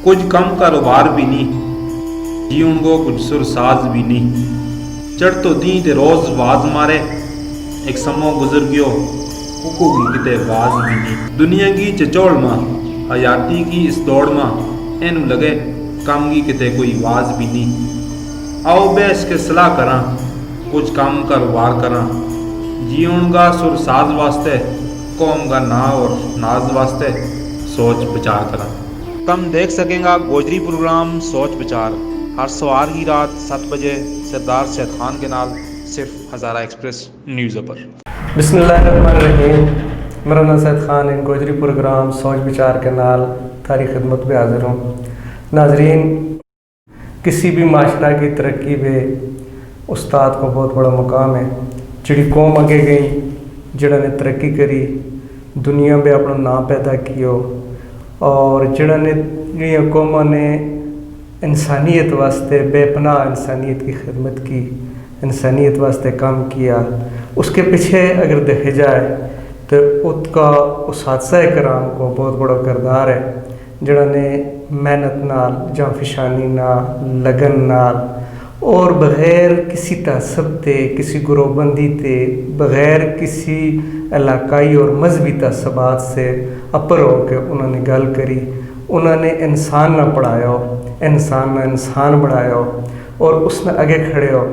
کچھ کم کاروبار بھی نہیں، جیون کو کچھ سرساز بھی نہیں، چڑھ تو دیں تے روز واز مارے، ایک سمو گزر گیو ککو کی کتے واز بھی نہیں، دنیا کی چچوڑ ماں حیاتی کی اس دوڑ ماں اینو لگے کام کی کتے کوئی واز بھی نہیں، آؤ بیس کے صلاح کراں کچھ کام کاروبار کراں، جیون کا سرساز واسطے قوم کا نا اور ناز واسطے سوچ بچار کراں۔ تم دیکھ سکیں گا گوجری پروگرام سوچ بچار ہر سوار کی رات 7 بجے سردار سید خان کے نال صرف ہزارہ ایکسپریس نیوز پر۔ بسم اللہ الرحمن الرحیم۔ میرا نام سید خان ہے، گوجری پروگرام سوچ بچار کے نال تاریخ خدمت پہ حاضر ہوں۔ ناظرین، کسی بھی معاشرہ کی ترقی میں استاد کو بہت بڑا مقام ہے۔ جڑی قوم اگے گئی، جڑا نے ترقی کری، دنیا میں اپنا نام پیدا کیو، اور جڑا نے قوموں نے انسانیت واسطے بے پناہ انسانیت کی خدمت کی، انسانیت واسطے کام کیا، اس کے پیچھے اگر دیکھا جائے تو اس کا اساتذہ کرام کو بہت بڑا کردار ہے، جڑا نے محنت نال، جانفشانی نال، لگن نال اور بغیر کسی تعصب تے، کسی گروہ بندی تے، بغیر کسی علاقائی اور مذہبی تعصبات سے اپر ہو کے انہوں نے گل کری، انہوں نے انسان نہ پڑھایا ہو، انسان نہ انسان بڑھایا ہو، اور اس نے آگے کھڑے ہو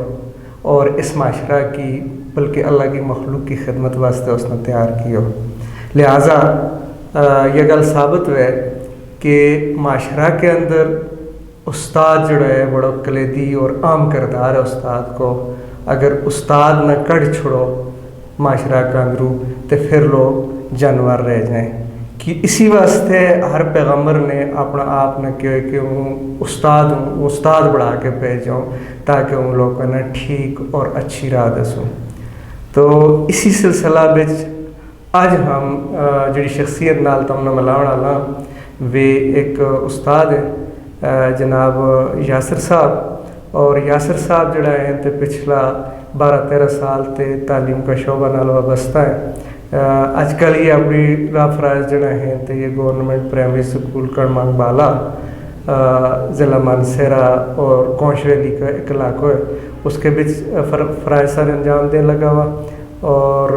اور اس معاشرہ کی بلکہ اللہ کی مخلوق کی خدمت واسطے اس نے تیار کی ہو۔ لہٰذا یہ گل ثابت ہوئے کہ معاشرہ کے اندر استاد جڑا ہے بڑا کلیدی اور عام کردار ہے استاد کو۔ اگر استاد نہ کڑ چھڑو معاشرہ کا اندرو تو پھر لوگ جانور رہ جائیں، کہ اسی واسطے ہر پیغمبر نے اپنا آپ نہ کہے کہ ہوں استاد بڑھا کے بھیجاؤں تاکہ ان لوگوں نے ٹھیک اور اچھی راہ دسوں۔ تو اسی سلسلہ بچ آج ہم جڑی شخصیت نال تم نے ملاؤن والا وہ ایک استاد ہے جناب یاسر صاحب، اور یاسر صاحب جڑا ہے تو پچھلا 12-13 سال تے تعلیم کا شعبہ نال وابستہ ہے۔ آج کل یہ اپنی راہ فرائض جڑا ہیں تو یہ گورنمنٹ پرائمری سکول کڑمانگ بالا ضلع مانسہرہ اور کونش ویلی کا ایک علاقہ ہے، اس کے بچ فرائض سارے انجام دے لگا ہوا، اور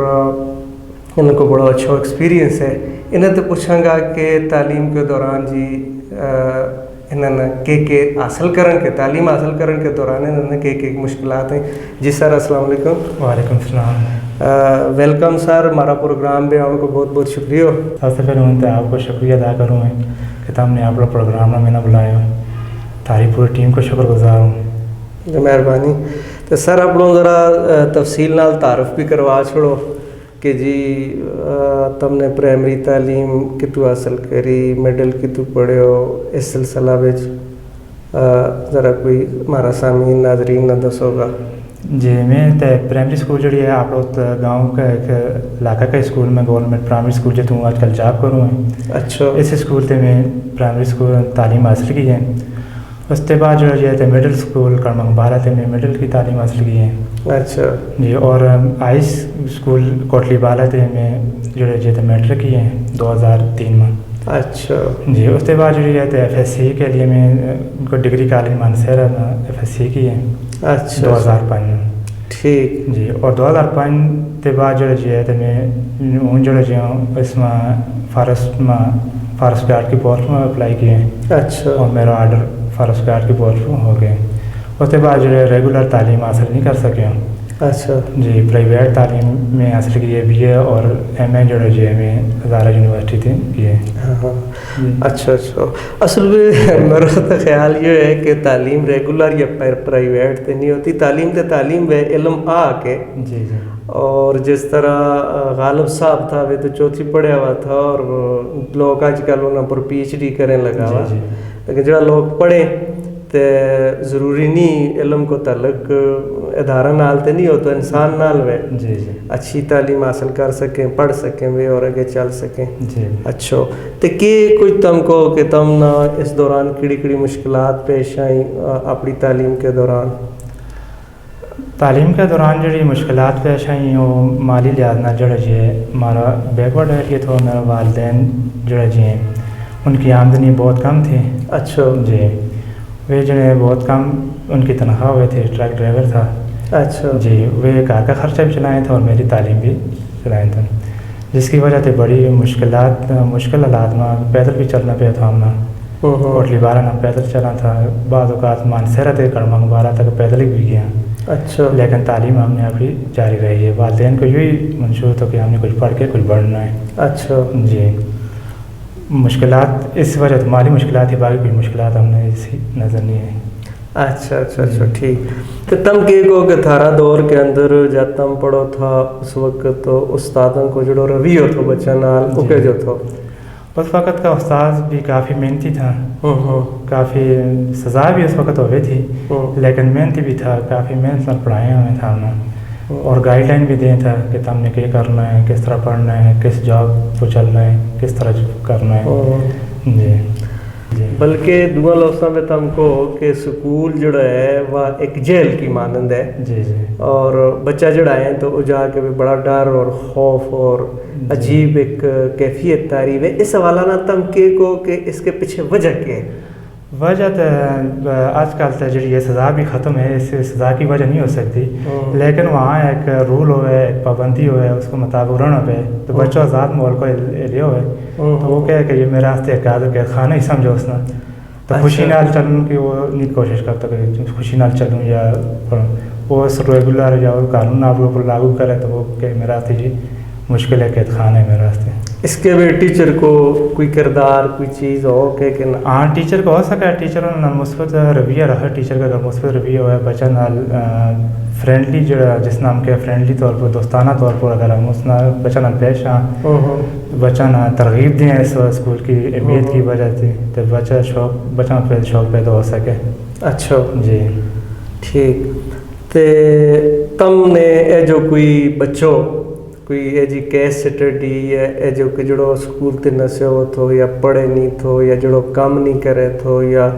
ان کو بڑا اچھا ایکسپیرینس ہے۔ انہیں تو پوچھاں گا کہ تعلیم کے دوران جی انہوں نے کہ حاصل کرن کے تعلیم حاصل کرن کے دوران انہوں نے کہ مشکلات ہیں۔ جی سر، السلام علیکم۔ وعلیکم السلام۔ ویلکم سر، ہمارا پروگرام بھی آپ کو بہت بہت شکریہ۔ سب سے پہلے میں آپ کو شکریہ ادا کروں میں کہ تم نے آپ کا پروگرام میں نے بلایا، تاری پوری ٹیم کو شکر گزار ہوں۔ مہربانی۔ تو سر اپنوں ذرا تفصیل نال تعارف بھی کروا چھوڑو کہ جی تم نے پرائمری تعلیم کتوں حاصل کری، میڈل کتوں پڑھے ہو، اس سلسلہ بچ ذرا کوئی ہمارا سامعین ناظرین نہ دسو گا۔ جی، میں پرائمری اسکول جڑی ہے آپ لوگ گاؤں کا ایک علاقہ کا اسکول میں گورنمنٹ پرائمری اسکول جو تم آج کل جاب کروں ہے، اچھا، اس اسکول سے میں پرائمری اسکول تعلیم حاصل کی ہے۔ اس کے بعد جو ہے مڈل اسکول کڑمانگ بالا سے میں مڈل کی تعلیم حاصل کی ہے۔ اچھا جی، اور ہائی اسکول کوٹلی بالا سے میں جو ہے میٹرک کی ہے 2003 میں۔ اچھا جی، اس کے بعد جو ہے ایف ایس سی کے لیے میں ڈگری کالج مانسہرہ میں ایف ایس سی کی ہے۔ اچھا 2005 میں۔ ٹھیک جی، اور 2005 کے بعد جو ہے میں جو اس میں فارسٹ گارڈ کی پوسٹ میں اپلائی کیے ہیں۔ اچھا، اور میرا آرڈر فارسٹ گارڈ کی پوسٹ میں ہو گئے۔ اس کے بعد جو ہے ریگولر تعلیم حاصل نہیں کر سکے ہوں۔ اچھا جی، پرائیویٹ تعلیم میں حاصل کی ہے، بی اے اور ایم اے جو ہے میں ہزارہ یونیورسٹی سے کی ہے۔ ہاں، اچھا اچھا۔ اصل میں میرا تو خیال یہ ہے کہ تعلیم ریگولر یا پرائیویٹ تے نہیں ہوتی، تعلیم ہے علم آ کے۔ جی جی، اور جس طرح غالب صاحب تھا وہ تو چوتھی پڑھیا ہوا تھا، اور لوگ آج کل انہوں پر پی ایچ ڈی کرنے لگا ہوا، لیکن جڑا لوگ پڑھے تو ضروری نہیں علم کو تعلق ادارہ نال تے نہیں ہوتا، انسان نال وے جی جی، اچھی تعلیم حاصل کر سکیں، پڑھ سکیں وے اور آگے چل سکیں۔ جی، اچھا، تو کہ کچھ تم کو کہ تم نہ اس دوران کڑی مشکلات پیش آئیں اپنی تعلیم کے دوران؟ تعلیم کے دوران جو مشکلات پیش آئیں وہ مالی لحاظ نہ جڑے ہمارا بیکورڈ ایریا تھا، میرا والدین جڑے ہیں ان کی آمدنی بہت کم تھی. اچھا جی وہ جو ہے بہت کم ان کی تنخواہ ہوئے تھے. ٹرک ڈرائیور تھا. اچھا جی وہ گھر کا خرچہ بھی چلائے تھے اور میری تعلیم بھی چلائے تھے, جس کی وجہ سے بڑی مشکل حالات میں پیدل بھی چلنا پیا تھا. ہم کوٹلی 12 نہ پیدل چلا تھا. بعض اوقات مانسہرہ تھے کڑمنگ 12 تک پیدل بھی گیا. اچھا لیکن تعلیم ہم نے ابھی جاری رہی ہے. والدین کو یہی منشور تھا کہ ہم نے کچھ پڑھ کے کچھ بڑھنا ہے. اچھا جی مشکلات اس وجہ سے مالی مشکلات ہی, باقی کوئی مشکلات ہم نے اسی نظر نہیں ہے. اچھا اچھا اچھا ٹھیک. تو تم کے کو کہ تھارا دور کے اندر جب تم پڑھو تھا اس وقت تو استادوں کو جو رویو تھو بچہ نال اوکے جو تھو اس وقت کا استاد بھی کافی محنتی تھا. کافی سزا بھی اس وقت ہوئی تھی لیکن محنتی بھی تھا. کافی محنت سے پڑھائے ہمیں تھا ہم نے, اور گائیڈ لائن بھی دے تھا کہ تم نے کیا کرنا ہے, کس طرح پڑھنا ہے, کس جاب کو چلنا ہے, کس طرح کرنا ہے. جی جی بلکہ دعا لفظوں میں تم کو کہ سکول جڑا ہے وہ ایک جیل کی مانند ہے. جی جی اور بچہ جڑا ہے تو وہ جا کے بھی بڑا ڈر اور خوف اور عجیب ایک کیفیت تعریف ہے. اس حوالہ نہ تم کے کو کہ اس کے پیچھے وجہ کیا ہے؟ وجہ تو آج کل تو جی یہ سزا بھی ختم ہے, اس سزا کی وجہ نہیں ہو سکتی, لیکن وہاں ایک رول ہوئے, ایک پابندی ہوئے, اس کو مطابق رہنا پہ تو بچوں آزاد ماحول کو لے ہوئے تو وہ کہے کہ یہ میرا راستے قید خانہ ہی سمجھو اس نے. تو خوشی نال چلوں کہ وہ نہیں کوشش کرتا کہ خوشی نال چلوں یا وہ ریگولر یا قانون آپ کو لاگو کرے تو وہ کہ میرا راستے جی مشکل ہے, قید خانہ ہے میرے راستے. اس کے بھی ٹیچر کو کوئی کردار کوئی چیز ہو کہ ہاں ٹیچر کو ہو سکا ہے. ٹیچروں نے مثبت رویہ رہا. ٹیچر کا اگر مثبت رویہ ہوا ہے بچہ نال فرینڈلی جو جس نام کے فرینڈلی طور پر دوستانہ طور پر اگر ہم اس نال بچہ نال پیش آں بچہ نہ ترغیب دیں اس اسکول کی اہمیت کی وجہ سے تو بچہ پہ شوق پیدا ہو سکے. اچھا جی ٹھیک. تے تم نے اے جو کوئی بچو کوئی اے جی کیس سٹڈی یا اے جو کہ جڑو اسکول تے نسے ہو تھو یا پڑھے نہیں تھو یا جڑو کام نہیں کرے تھو یا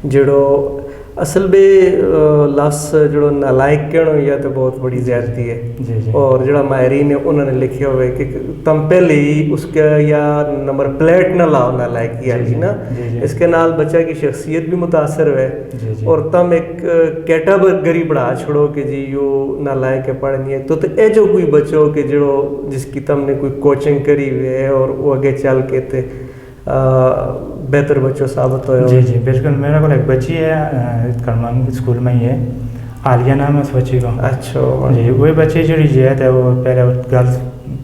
جڑو اصل بے لفظ جڑو نالائق کہنا یا تو بہت بڑی زیادتی ہے. جی جی اور جڑا ماہرین نے انہوں نے لکھے ہوئے کہ تم پہلے ہی اس کا یا نمبر پلیٹ نہ لاؤ نالائق کیا جی نا, اس کے نال بچہ کی شخصیت بھی متاثر ہوئے اور تم ایک کیٹاگری بڑھا چھوڑو کہ جی یو نالائق ہے پڑھنی ہے. تو اے جو کوئی بچو کہ جڑو جس کی تم نے کوئی کوچنگ کری ہوئے ہے اور وہ آگے چل کے تے بہتر بچوں ثابت ہوئے. جی جی بالکل. میرے کو ایک بچی ہے کرمان اسکول میں ہی ہے, عالیہ نام ہے اس بچی کو. اچھا جی وہی بچی جو ہے وہ پہلے گرلس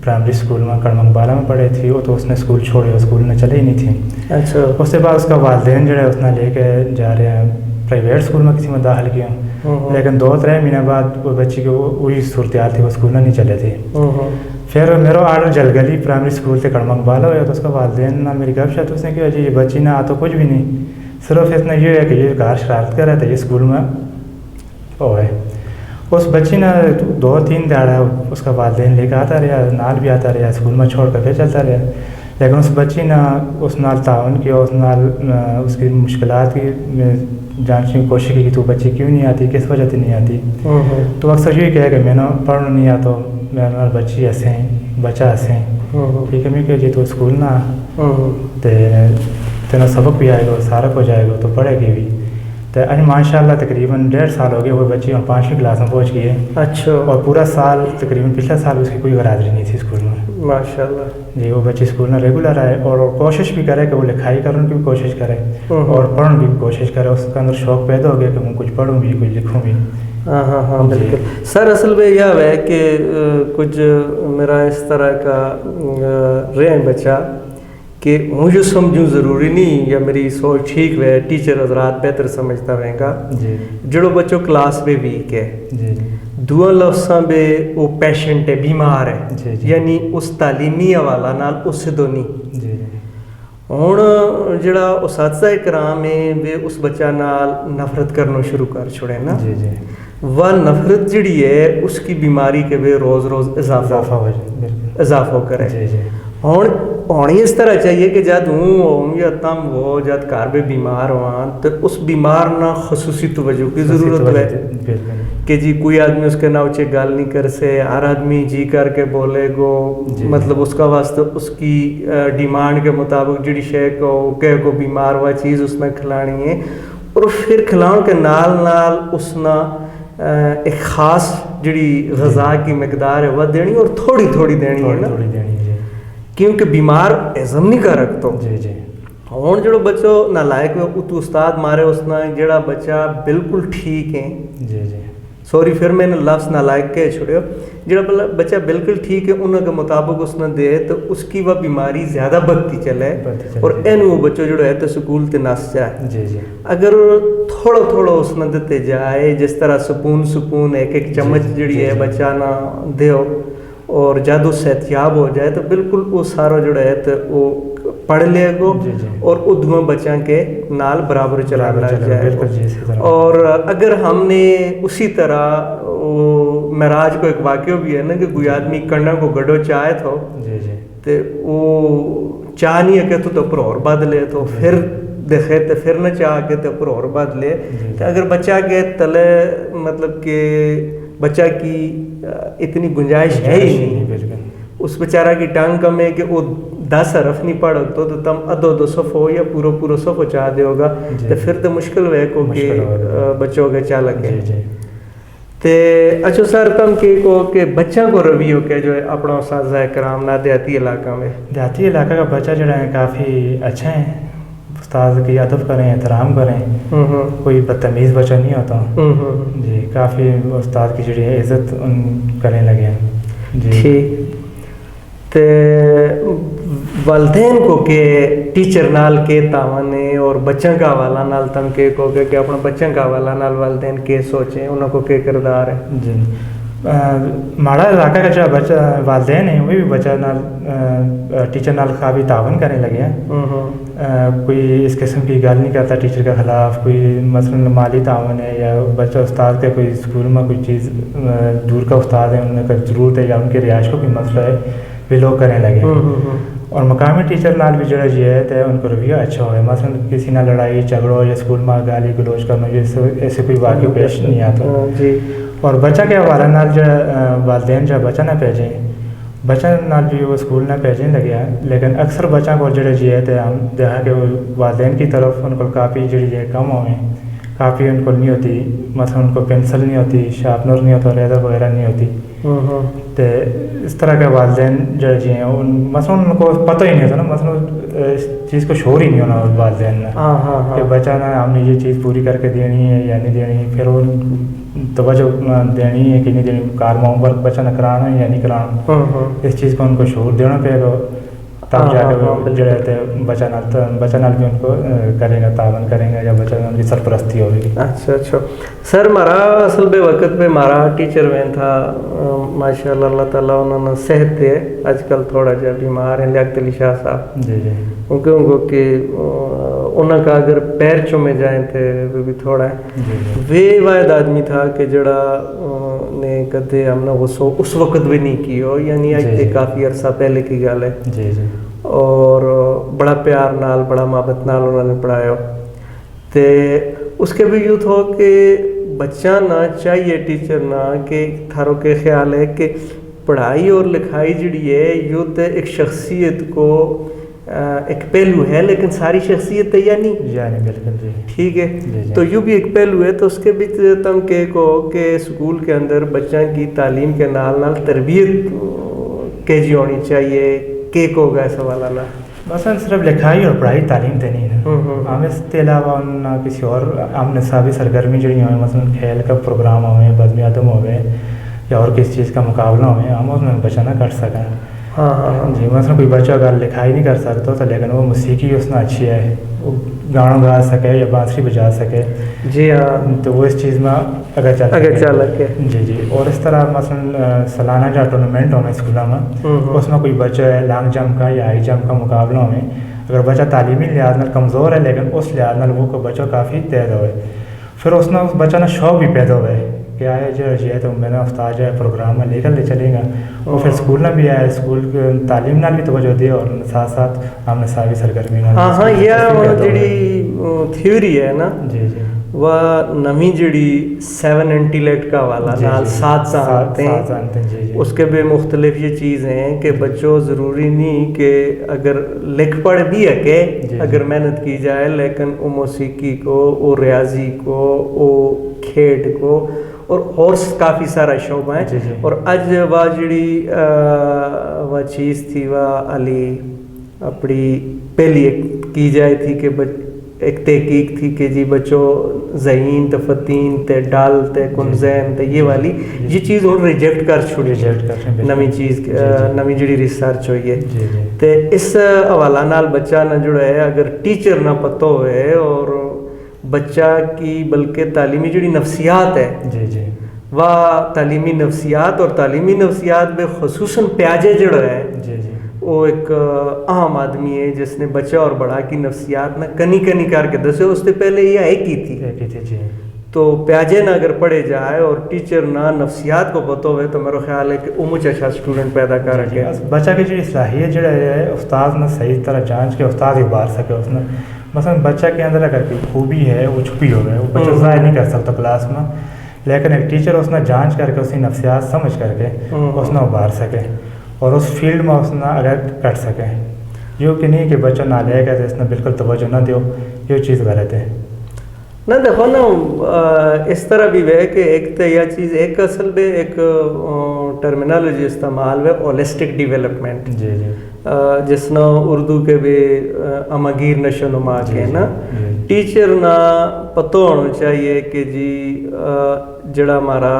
پرائمری اسکول میں کڑمنگ 12 میں پڑھی تھی. وہ تو اس نے اسکول چھوڑے, اسکول میں چلے ہی نہیں تھی. اچھا اس کے بعد اس کا والدین جو ہے اس نے لے کے جا رہے ہیں پرائیویٹ اسکول میں کسی میں داخل کیا, لیکن 2-3 مہینے بعد وہ بچی کو وہی صورتحال تھی, وہ اسکول میں نہیں چلے تھی. پھر میرا آرڈر جلگلی پرائمری اسکول سے کڑمنگ 12 ہوا تو اس کا والدین نہ میری گپ شپ اس نے کیا جی یہ بچی نہ تو کچھ بھی نہیں, صرف اس نے یہ ہے کہ یہ گھر شرارت کر رہا تھا یہ اسکول میں ہوئے. اس بچی نے 2-3 دہاڑا اس کا والدین لے کے آتا رہا, نال بھی آتا رہا, اسکول میں چھوڑ کر پھر چلتا رہا, لیکن اس بچی نے اس نال تعاون کیا, اس نال اس کی مشکلات کی جانچنے کی کوشش کی کہ تو بچی کیوں نہیں آتی, کس وجہ سے نہیں آتی. تو اکثر یہی کہے کہ میں نے پڑھنا نہیں آتا, میرا بچی ایسے ہیں بچہ ایسے ہیں. ٹھیک ہے میں کہ جی تو اسکول نہ تیرا سبق بھی آئے گا, سارا کچھ آئے گا تو پڑھے گی بھی. تو اج ماشاء اللہ تقریباً 1.5 سال ہو گئے وہ بچی 5ویں کلاس میں پہنچ گئی ہے. اچھا. اور پورا سال تقریباً پچھلا سال اس کی کوئی برادری نہیں تھی اسکول میں. ماشاء اللہ. جی وہ بچی اسکول میں ریگولر آئے اور کوشش بھی کرے کہ وہ لکھائی کرنے کی بھی کوشش کرے اور پڑھنے کی بھی کوشش کرے. اس کے اندر شوق پیدا ہو گیا کہ میں کچھ پڑھوں بھی کچھ لکھوں بھی. ہاں ہاں ہاں بالکل سر. اصل میں یہ ہے کہ کچھ میرا اس طرح کا رہے بچہ کہ مجھے سمجھوں ضروری نہیں یا میری سوچ ٹھیک ہے, ٹیچر حضرات بہتر سمجھتا رہے گا. جڑو بچوں کلاس میں ویک ہے دعا لفظاں بے وہ پیشنٹ ہے بیمار ہے یعنی اس تعلیمی حوالہ نال اس سے دونی ہوں جڑا اساتذہ کرام ہے وہ اس بچہ نال نفرت کرنا شروع کر چھوڑے نا. وہ نفرت جڑی ہے اس کی بیماری کے بھی روز روز اضافہ کرے. ہوں اس طرح چاہیے کہ جد ہوں یا تم وہ جد گھر میں بیمار ہوں تو اس بیمار نہ خصوصی توجہ کی ضرورت ہے. کہ جی کوئی آدمی اس کے ناوچے گال نہیں کر سے، ہر آدمی جی کر کے بولے گو، مطلب اس کا واسطہ اس کی ڈیمانڈ کے مطابق جڑی شے کو بیمار ہوا چیز اس نے کھلانی ہے، اور پھر کھلاؤں کے نال نال اس نا ایک خاص جڑی غذا کی مقدار ہے وہ دینی، اور تھوڑی تھوڑی دینی ہے نا، کیونکہ بیمار عزم نہیں کر رکھتو۔ ہون جڑو بچو نالائق ہے تو استاد مارے اس نا جڑا بچہ بالکل ٹھیک ہے، سوری پھر میں نے لفظ نالائق کے چھوڑیو، جڑا بچہ بالکل ٹھیک ہے انہوں کے مطابق اس نے دے تو اس کی وہ بیماری زیادہ بڑھتی چلے، اور این وہ بچہ جڑو ہے تو سکول تے نس جائے۔ اگر تھوڑا تھوڑا اس نے دیتے جائے، جس طرح سپون ایک ایک چمچ جڑی ہے بچہ نہ دیو، اور جادو صحتیاب ہو جائے تو بالکل وہ سارا جڑا ہے تو وہ پڑھ لے گو، اور ادھوں بچوں کے نال برابر چلا جائے۔ اور اگر ہم نے اسی طرح معراج کو ایک واقعہ بھی ہے نا کہ کوئی آدمی کنڈا کو گڈو چاہے تو وہ چاہ نہیں ہے کہ تو پر اور بد لے، تو پھر دیکھے تو پھر نہ چاہ کے تو پر اور بد لے، کہ اگر بچہ کے تلے مطلب کہ بچہ کی اتنی گنجائش ہے ہی نہیں، اس بیچارہ کی ٹانگ کم ہے کہ وہ 10 حرف نہیں پڑھ تو تم ادو صفو یا پورو صفو چاہ دے ہوگا، تو پھر تو مشکل ہے کو کہ بچوں کے چالک ہے۔ تے اچھا سر تم کہ بچوں کو رویو کے جو ہے اپنا اساتذہ کرام نہ دیہاتی علاقہ میں، دیہاتی علاقہ کا بچہ جو ہے کافی اچھے ہیں، استاد کی ادب کریں، احترام کریں، کوئی بدتمیز بچہ نہیں ہوتا جی، کافی استاد کی جڑی ہے عزت کرنے لگے ہیں جی۔ ٹھیک، تے والدین کو کہ ٹیچر نال کے تعاون ہے، اور بچوں کا حوالہ نال تم کے کو کہ اپنا بچوں کا حوالہ نال والدین کے سوچیں، انہوں کو کے کردار ہے جی۔ ماڑا علاقہ کا جو بچہ والدین ہیں وہ بھی بچہ نال ٹیچر نال کافی تعاون کرنے لگے ہیں، کوئی اس قسم کی گل نہیں کرتا ٹیچر کے خلاف، کوئی مثلاً مالی تعاون ہے یا بچہ استاد کے کوئی اسکول میں کوئی چیز دور کا استاد ہے ان کا ضرورت ہے یا ان کی رہائش کو کوئی مسئلہ ہے بھی لوگ کرنے لگے، اور مقامی ٹیچر نال بھی جڑا جی ہے تو ان کو رویہ اچھا ہوئے، مثلاً کسی نہ لڑائی جھگڑو یا اسکول میں گالی گلوچ کرنا ایسے کوئی واقعہ پیش نہیں آتا جی۔ اور بچہ کے حوالہ نال جو والدین جو بچہ نہ بھیجیں، بچہ نال بھی وہ اسکول نہ بھیجیں لگے، لیکن اکثر بچوں کو جڑے جی ہے تو ہم دیکھا کہ والدین کی طرف ان کو کافی جڑی ہے کم ہوئے، کافی ان کو نہیں ہوتی، مثلا ان کو پینسل نہیں ہوتی، شارپنر نہیں ہوتا، ریزر وغیرہ نہیں ہوتی، تو اس طرح کے والدین جو جی ہیں ان مثلا ان کو پتہ ہی نہیں ہوتا نا، مثلا اس چیز کو شعور ہی نہیں ہونا والدین نے کہ بچہ نا ہم نے یہ چیز پوری کر کے دینی ہے یا نہیں دینی، پھر وہ توجہ دینی ہے کہ نہیں دینی، کار ہوم ورک بچہ نہ کرانا ہے یا نہیں کرانا، اس چیز کو ان کو شعور دینا پڑے گا، تب جا کے جو رہتے بچہ نال بھی ان کو کریں گا، تعاون کریں گا یا بچہ ان کی سرپرستی ہوگی۔ اچھا سر، مارا اصل بے وقت پہ مارا ٹیچر وین تھا ماشاء اللہ، اللہ تعالیٰ انہوں نے صحت دے، آج کل تھوڑا جا بیمار ہیں، لیاقت علی شاہ صاحب جی ان کو کہ انہوں کا اگر پیر چومے جائیں تھے وہ بھی تھوڑا ہے، وہ واحد آدمی تھا کہ جڑا نے کدے ہم نے اس وقت بھی نہیں کی ہو، یعنی آج کافی عرصہ پہلے کی گل ہے جی، اور بڑا پیار نال بڑا محبت نال انہوں نے پڑھایا، تے اس کے بھی یوں تھو کہ بچہ نہ چاہیے ٹیچر نہ کہ تھاروں کے خیال ہے کہ پڑھائی اور لکھائی جڑی ہے یوں تے ایک شخصیت کو ایک پہلو ہے، لیکن ساری شخصیت ہے یا نہیں، بالکل جی، ٹھیک ہے، تو یوں بھی ایک پہلو ہے، تو اس کے بھی تم کہ اسکول کے اندر بچوں کی تعلیم کے نال نال تربیت کے جی ہونی چاہیے، کیک ہوگا اس حوالہ نہ مثلا صرف لکھائی اور پڑھائی تعلیم تے نہیں ہے، ہم اس کے علاوہ ان کسی اور ہم نصابی سرگرمی جڑی ہوئے، مثلا کھیل کا پروگرام ہوئے، بزمی ادب ہوئے یا اور کسی چیز کا مقابلہ ہوئے، ہم اس میں بچہ نہ کر سکیں جی، مثلا کوئی بچہ اگر لکھائی نہیں کر سکتا تو لیکن وہ موسیقی اس میں اچھی ہے، وہ گانا گا سکے یا بانسری بجا سکے جی ہاں، تو وہ اس چیز میں اگر چلک ہے جی، اور اس طرح مثلا سالانہ جو ٹورنامنٹ ہونا اسکولوں میں، اس میں کوئی بچہ ہے لانگ جمپ کا یا ہائی جمپ کا مقابلہ ہوئے، اگر بچہ تعلیمی لحاظ میں کمزور ہے لیکن اس لحاظ میں وہ بچہ کافی تیز ہوئے، پھر اس میں اس بچہ نے شوق بھی پیدا ہوئے کہ آئے جو ہے تو میں نے استاد جو ہے پروگرام میں لے کر لے چلے گا، وہ پھر اسکول میں بھی آئے، اسکول تعلیم نال بھی توجہ دے اور ساتھ ساتھ ہم نصابی سرگرمی یہ جڑی تھیوری ہے نا جی وہ نمی جڑی 7 انٹیلیکٹ کا والا نال 7 سانتے ہیں اس کے بھی مختلف یہ چیزیں ہیں کہ بچوں ضروری نہیں کہ اگر لکھ پڑھ بھی ہے کہ اگر محنت کی جائے لیکن وہ موسیقی کو وہ ریاضی کو وہ کھیڈ کو اور کافی سارا شعبہ ہے. اور اج وہ جڑی وہ چیز تھی وہ علی اپنی پہلی ایک کی جائے تھی کہ ایک تحقیق تھی کہ جی بچوں ذہین تے فتین تے ڈال تے کنزین تے یہ والی یہ چیز اور ریجیکٹ کر چھوڑی نویں چیز نویں جڑی ریسرچ ہوئی ہے. تے اس حوالہ نال بچہ نہ جڑا ہے اگر ٹیچر نہ پتہ ہوئے اور بچہ کی بلکہ تعلیمی جڑی نفسیات ہے وہ تعلیمی نفسیات اور تعلیمی نفسیات میں خصوصاً پیاجے جڑا ہے وہ ایک عام آدمی ہے جس نے بچہ اور بڑا کی نفسیات نہ کنی کنی کر کے دسے اس سے پہلے یہ ایک ہی تھی. تو پیاجے نہ اگر پڑھے جائے اور ٹیچر نہ نفسیات کو پتہ ہوئے تو میرا خیال ہے کہ وہ مجھے اچھا اسٹوڈنٹ پیدا کر رکھے. بچہ کی جو صلاحیت جڑا ہے استاد نے صحیح طرح جانچ کے استاد ہی ابھار سکے. اس نے مثلا بچہ کے اندر اگر کوئی خوبی ہے وہ چھپی ہو گئے وہ بچہ ظاہر نہیں کر سکتا کلاس میں لیکن ایک ٹیچر اس نے جانچ کر کے اس کی نفسیات سمجھ کر کے اس نے ابھار سکے اور اس فیلڈ میں اس نے اگر کر سکے. یہ کہ نہیں کہ بچہ نہ لے گا تو اس نے بالکل توجہ نہ دیو یہ چیز غلط ہے. نہ دیکھو نا اس طرح بھی ہے کہ ایک تو یہ چیز ایک اصل میں ایک ٹرمینالوجی استعمال ہے ہولسٹک ڈیولپمنٹ جس نا اردو کے بھی امگیر نشو نما کے نا ٹیچر نہ پتہ ہونا چاہیے کہ جی جڑا ہمارا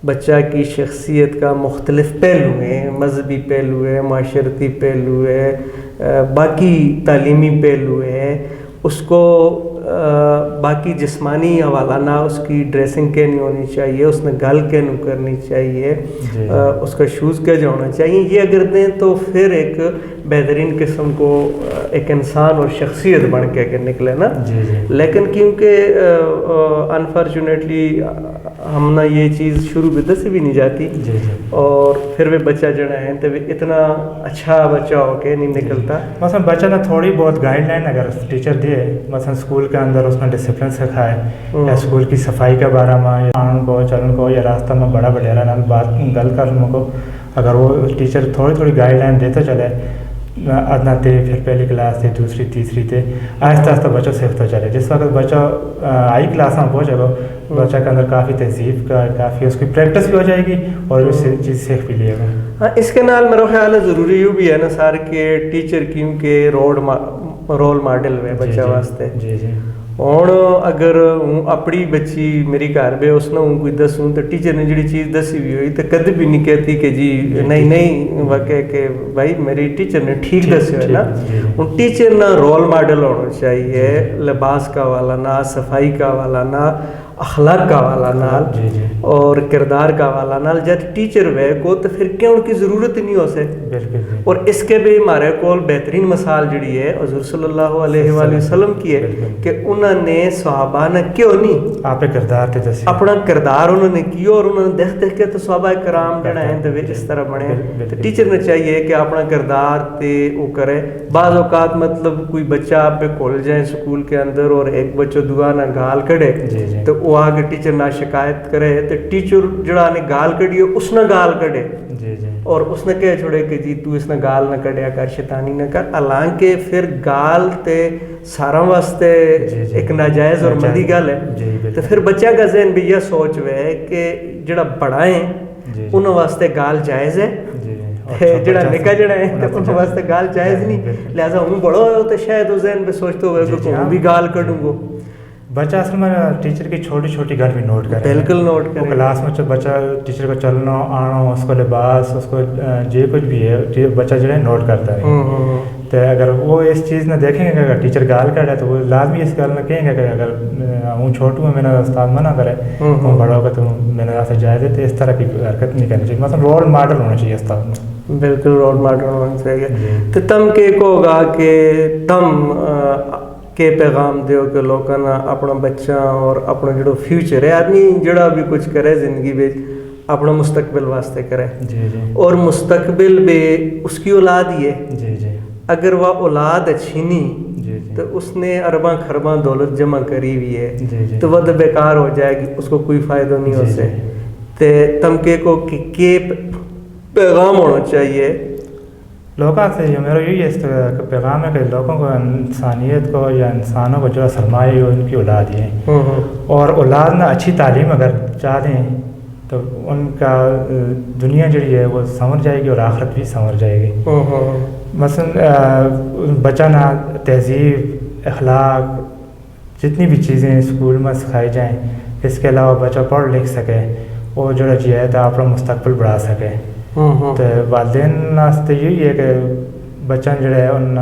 بچہ کی شخصیت کا مختلف پہلو ہیں مذہبی پہلو ہے معاشرتی پہلو ہے باقی تعلیمی پہلو ہے اس کو باقی جسمانی حوالہ نہ اس کی ڈریسنگ کے نہیں ہونی چاہیے اس نے گل کے نہیں کرنی چاہیے اس کا شوز کے جو ہونا چاہیے یہ اگر دیں تو پھر ایک بہترین قسم کو ایک انسان اور شخصیت بن کے اگر نکلے نا. لیکن کیونکہ انفارچونیٹلی ہم نا یہ چیز شروع بدت سے بھی نہیں جاتی اور پھر بھی بچہ جڑا ہے تو اتنا اچھا بچہ ہو کے نہیں نکلتا. مثلا بچہ نے تھوڑی بہت گائیڈ لائن اگر ٹیچر دے مثلا اسکول کے اندر اس نے ڈسپلن سکھائے یا اسکول کی صفائی کے بارے میں یا آن کو چلن کو یا راستہ میں بڑا وڈیرا نال بات گل کرنے کو اگر وہ ٹیچر تھوڑی گائیڈ لائن دیتا چلے ادنا تے پھر پہلی کلاس تھے دوسری تیسری تھے آہستہ آہستہ بچوں سیکھتا چلے. جس وقت بچہ ہائی کلاس میں پہنچے گا بچہ کے اندر کافی تہذیب کا کافی اس کی پریکٹس بھی ہو جائے گی اور وہ چیز سیکھ بھی لے گا. ہاں اس کے نال میرا خیال ہے ضروری یہ بھی ہے نا سر کہ ٹیچر کیونکہ رول ماڈل ہے بچہ واسطے. ہوں اگر ہوں اپنی بچی میری گھر بے اس نے ہوں کوئی دسوں تو ٹیچر نے جڑی چیز دسی بھی ہوئی تو کدی بھی نہیں کہتی کہ جی نہیں واقع کہ بھائی میری ٹیچر نے ٹھیک دسے ہے نا. ہوں ٹیچر نہ رول ماڈل ہونا چاہیے لباس کا والا نہ صفائی کا والا نہ اخلاق کا والا نال اور کردار کا والا نال جب ٹیچر وے کو تو پھر کیوں ان کی ضرورت نہیں ہو سکے. اور اس کے بھی ہمارے کو بہترین مثال جڑی ہے حضور صلی اللہ علیہ وآلہ وسلم کی ہے کہ انہوں نے صحابہ نے کیوں نہیں آپ کردار تے دسی اپنا کردار انہوں نے کیا اور انہوں نے دیکھ کے تو صحابہ کرام جڑا ہیں تو اس طرح بنے. ٹیچر نے چاہیے کہ اپنا کردار تے وہ کرے. بعض اوقات مطلب کوئی بچہ آپ پہ کھول جائے اسکول کے اندر اور ایک بچہ دعا نہ گال کڑے تو وہ آگے ٹیچر نہ شکایت کرے تو ٹیچر جڑا نے گال کڑی ہو اس نے گال کڑے اور اس نے کہہ چھوڑے کہ جی تو اس نے گال نہ کڑیا کر شیطانی نہ کر. حالانکہ پھر گال تے سارا واسطے ایک ناجائز اور مندی گل ہے تو پھر بچہ کا ذہن بھی یہ سوچ ہے کہ جڑا بڑا ہے انہوں واسطے گال جائز ہے جڑا نکا جڑا ہے تو ان واسطے گال جائز نہیں. لہٰذا ہوں بڑا ہو تو شاید وہ ذہن پہ سوچتے ہوئے کہ ہوں بھی گال کڈوں گو. بچہ اصل میں ٹیچر کی چھوٹی چھوٹی گل بھی نوٹ کرے بالکل نوٹ کرے. کلاس میں بچہ ٹیچر کو چلنا آنا اس کو لباس اس کو جو کچھ بھی ہے بچہ جو ہے نوٹ کرتا ہے. تو اگر وہ اس چیز نے دیکھیں گے کہ اگر ٹیچر گال کرے تو وہ لازمی اس گل میں کہیں گے کہ اگر ہوں چھوٹوں میں میرا استاد منع کرے ہوں بڑا ہوگا تو میرے راستے جائز ہے تو اس طرح کی حرکت نہیں کرنی چاہیے. مثلا رول ماڈل ہونا چاہیے استاد میں. بالکل رول ماڈل ہونا چاہیے. تو تم کے ہوگا کہ تم کے پیغام دیو کہ لوگوں نے اپنا بچہ اور اپنا جڑا فیوچر ہے آدمی جڑا بھی کچھ کرے زندگی میں اپنا مستقبل واسطے کرے اور مستقبل بھی اس کی اولاد ہی ہے. اگر وہ اولاد اچھی نہیں تو اس نے ارباں خرباں دولت جمع کری ہوئی ہے جی تو وہ تو بیکار ہو جائے گی, اس کو کوئی فائدہ نہیں ہو سے. تے تمکے کو کہ پیغام ہونا چاہیے لوگوں سے. جو میرا یہی پیغام ہے کہ لوگوں کو انسانیت کو یا انسانوں کو جو سرمایہ ہو ان کی اولاد ہی ہے, اور اولاد نہ اچھی تعلیم اگر چاہتے ہیں تو ان کا دنیا جڑی ہے وہ سنور جائے گی اور آخرت بھی سنور جائے گی. مثلا بچہ نہ تہذیب اخلاق جتنی بھی چیزیں اسکول میں سکھائی جائیں, اس کے علاوہ بچہ پڑھ لکھ سکے, وہ جو ہے تو اپنا مستقبل بڑھا سکے. تو والدین واسطے یہی ہے کہ بچہ جڑا ہے ان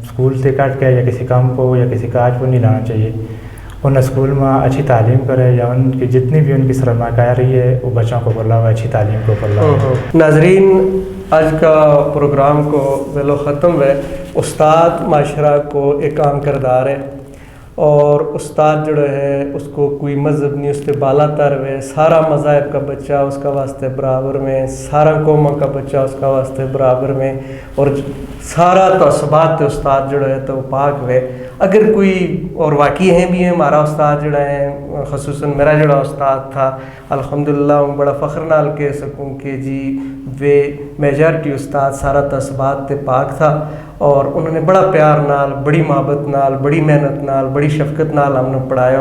اسکول سے کٹ کے یا کسی کام کو یا کسی کاج کو نہیں لانا چاہیے. ان اسکول میں اچھی تعلیم کرے, یا ان کی جتنی بھی ان کی سرمایہ کاری ہے وہ بچوں کو پڑھا ہوا اچھی تعلیم کو پڑھا ہوا. ناظرین, آج کا پروگرام کو ویلو ختم ہے. استاد معاشرہ کو ایک عام کردار ہے, اور استاد جو ہے اس کو کوئی مذہب نہیں, اس سے بالا تر ہے. سارا مذاہب کا بچہ اس کا واسطے برابر میں, سارا قوموں کا بچہ اس کا واسطے برابر میں, اور سارا تعصبات استاد جو ہے تو پاک ہے. اگر کوئی اور واقعی ہیں بھی ہیں, ہمارا استاد جڑا ہے خصوصاً میرا جڑا استاد تھا, الحمدللہ ہوں بڑا فخر نال کہہ سکوں کہ جی وہ میجارٹی استاد سارا تعصبات تے پاک تھا, اور انہوں نے بڑا پیار نال, بڑی محبت نال, بڑی محنت نال, بڑی شفقت نال ہم نے پڑھایا,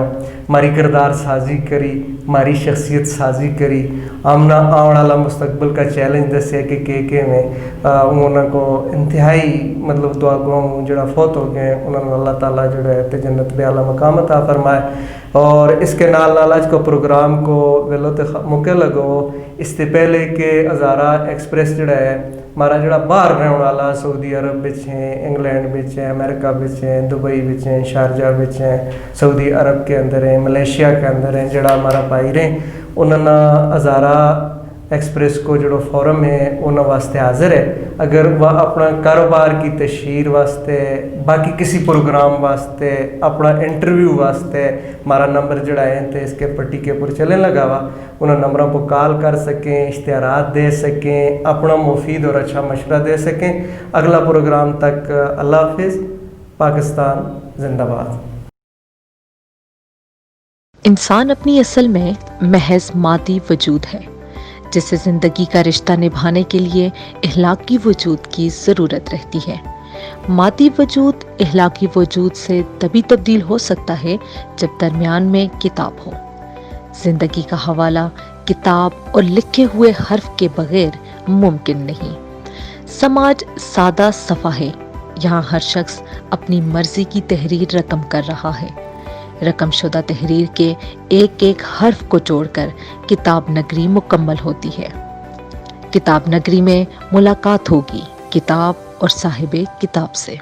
ہماری کردار سازی کری, ہماری شخصیت سازی کری, ہم نہ آنے والا مستقبل کا چیلنج دسیا کہ میں انہوں کو انتہائی مطلب دعا گوں جڑا فوت ہو گئے, انہوں نے اللہ تعالیٰ جڑا ہے تے جنت میں اعلیٰ مقام عطا فرمائے. اور اس کے نال آج کا پروگرام کو ویلو تے موقع لگو, اس سے پہلے کہ ہزارہ ایکسپریس جڑا ہے ہمارا جڑا باہر رہنے والا سعودی عرب بچ ہیں, انگلینڈ بچ ہیں, امریکہ بچ ہیں, دبئی بچ ہیں, شارجہ بچ ہیں, سعودی عرب کے اندر ہیں, ملیشیا کے اندر ہیں, جڑا ہمارا بھائی رہیں, انہوں نے ہزارہ ایکسپریس کو جڑا فورم ہے انہوں واسطے حاضر ہے. اگر وہ اپنا کاروبار کی تشہیر واسطے, باقی کسی پروگرام واسطے, اپنا انٹرویو واسطے ہمارا نمبر جڑا ہے تو اس کے پٹی کے پر چلنے لگا ہوا, انہوں نمبروں کو کال کر سکیں, اشتہارات دے سکیں, اپنا مفید اور اچھا مشورہ دے سکیں. اگلا پروگرام تک اللہ حافظ. پاکستان زندہ باد. انسان اپنی اصل میں محض مادی وجود ہے جسے زندگی کا رشتہ نبھانے کے لیے اخلاقی وجود کی ضرورت رہتی ہے. مادی وجود اخلاقی وجود سے تبھی تبدیل ہو سکتا ہے جب درمیان میں کتاب ہو. زندگی کا حوالہ کتاب اور لکھے ہوئے حرف کے بغیر ممکن نہیں. سماج سادہ صفحہ ہے, یہاں ہر شخص اپنی مرضی کی تحریر رقم کر رہا ہے. رقم شدہ تحریر کے ایک ایک حرف کو جوڑ کر کتاب نگری مکمل ہوتی ہے. کتاب نگری میں ملاقات ہوگی کتاب اور صاحب کتاب سے.